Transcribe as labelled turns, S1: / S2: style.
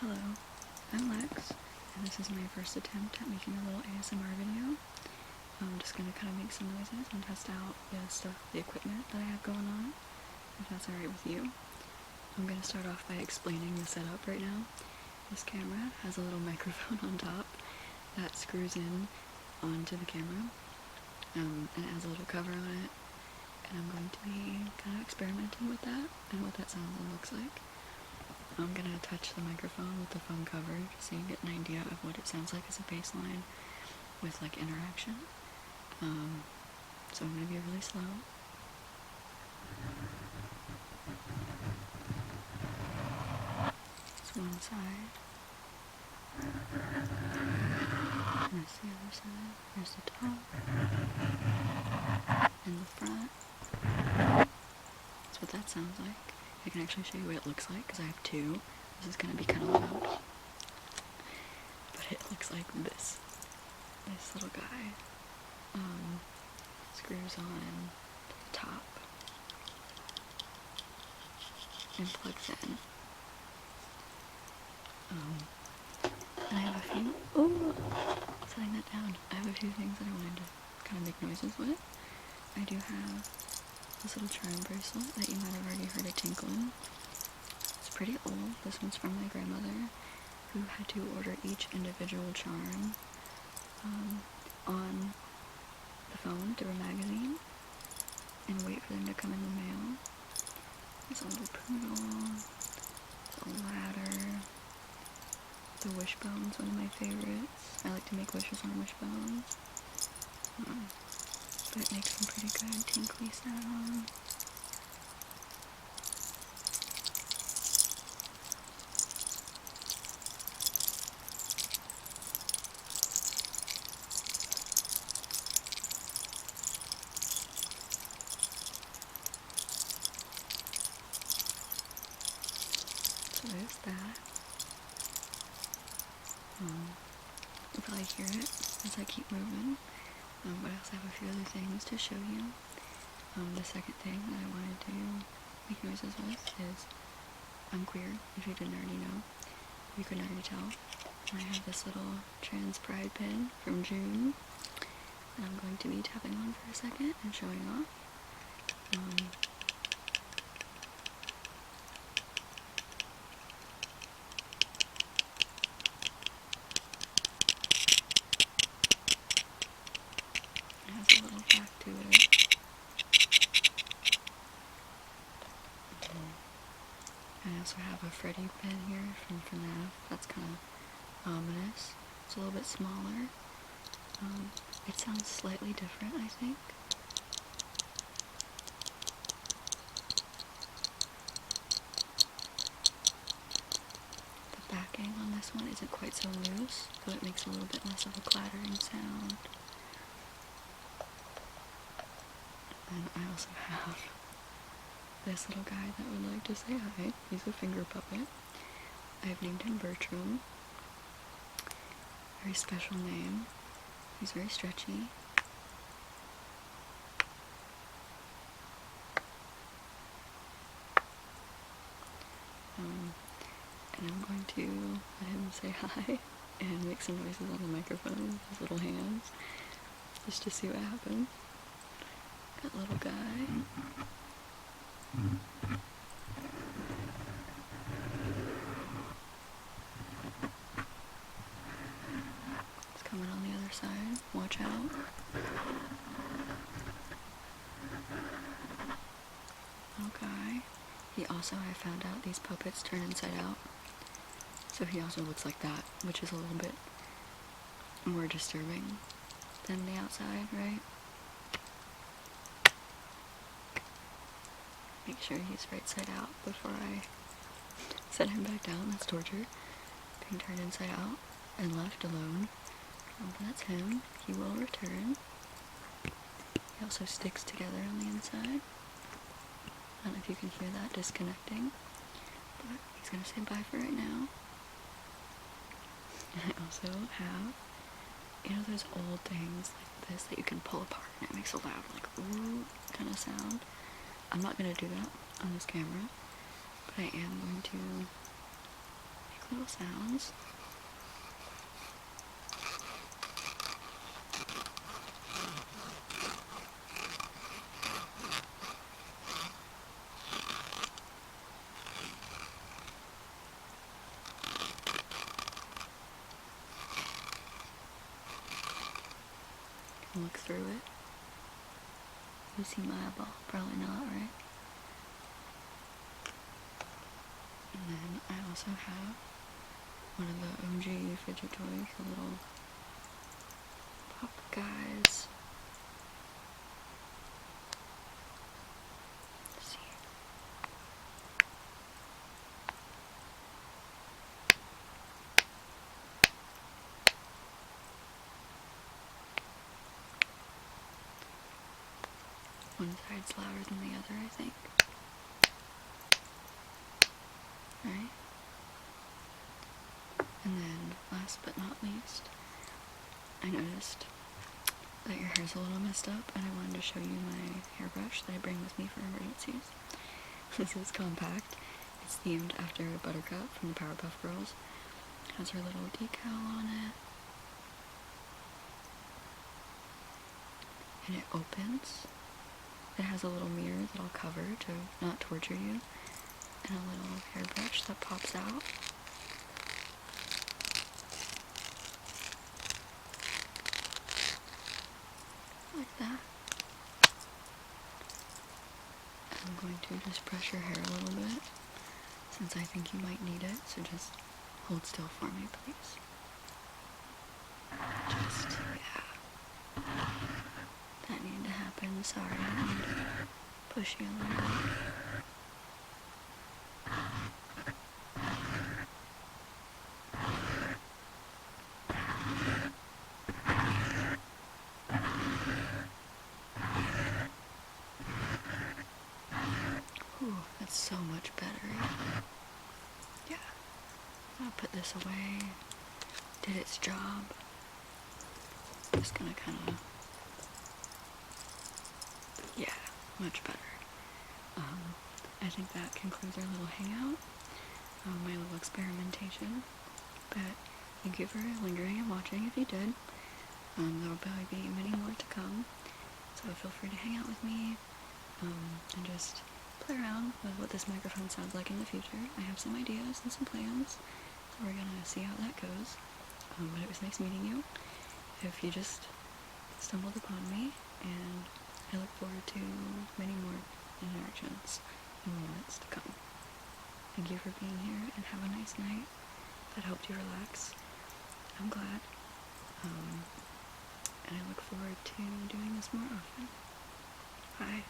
S1: Hello, I'm Lex, and this is my first attempt at making a little ASMR video. I'm just gonna kind of make some noises and test out the equipment that I have going on, if that's alright with you. I'm gonna start off by explaining the setup right now. This camera has a little microphone on top that screws in onto the camera, and it has a little cover on it, and I'm going to be kind of experimenting with that and what that sounds and looks like. I'm gonna touch the microphone with the phone cover so you get an idea of what it sounds like as a baseline with like interaction. So I'm gonna be really slow. That's one side. And that's the other side. There's the top. And the front. That's what that sounds like. I can actually show you what it looks like because I have two. This is gonna be kind of loud. But it looks like this. This little guy. Screws on to the top. And plugs in. And I have a few, setting that down. I have a few things that I wanted to kind of make noises with. I do have this little charm bracelet that you might have already heard it tinkling. It's pretty old. This one's from my grandmother, who had to order each individual charm on the phone through a magazine and wait for them to come in the mail. There's a little poodle, there's a ladder, the wishbone's one of my favorites. I like to make wishes on wishbones. But it makes some pretty good tinkly sounds. So there's that. You'll probably hear it as I keep moving. But I also have a few other things to show you. The second thing that I wanted to make noises with is I'm queer, if you didn't already know. You couldn't already tell. I have this little trans pride pin from June that I'm going to be tapping on for a second and showing off. It has a little back to it. I also have a Freddy pin here from FNAF that's kind of ominous. It's a little bit smaller. It sounds slightly different, I think. The backing on this one isn't quite so loose, so it makes a little bit less of a clattering sound. And I also have this little guy that would like to say hi. He's a finger puppet. I've named him Bertram. Very special name. He's very stretchy. And I'm going to let him say hi and make some noises on the microphone with his little hands, just to see what happens. That little guy. It's coming on the other side. Watch out. Okay. He also, I found out, these puppets turn inside out. So he also looks like that, which is a little bit more disturbing than the outside, right? Make sure he's right side out before I set him back down. That's torture. Being turned inside out and left alone. That's him. He will return. He also sticks together on the inside. I don't know if you can hear that disconnecting, but he's gonna say bye for right now. And I also have, those old things like this that you can pull apart and it makes a loud, like, ooh, kind of sound. I'm not gonna do that on this camera, but I am going to make little sounds. Look through it. You see my eyeball? Probably not, right? And then I also have one of the OG fidget toys, the little pop guys. Let's see. One side's louder than the other, I think. Right? And then, last but not least, I noticed that your hair's a little messed up, and I wanted to show you my hairbrush that I bring with me for emergencies. This is compact. It's themed after Buttercup from the Powerpuff Girls. It has her little decal on it. And it opens. It has a little mirror that I'll cover to not torture you, and a little hairbrush that pops out. Like that. I'm going to just brush your hair a little bit, since I think you might need it, so just hold still for me, please. Just, yeah. That needed to happen, sorry, I need to push you a little bit. Ooh, that's so much better. Yeah. I'll put this away. Did its job. Just gonna kinda... Yeah, much better. I think that concludes our little hangout. My little experimentation. But thank you for lingering and watching if you did. There will probably be many more to come. So feel free to hang out with me. And just play around with what this microphone sounds like in the future. I have some ideas and some plans, so we're gonna see how that goes. But it was nice meeting you. If you just stumbled upon me, and I look forward to many more interactions and moments to come. Thank you for being here, and have a nice night. That helped you relax. I'm glad. And I look forward to doing this more often. Bye.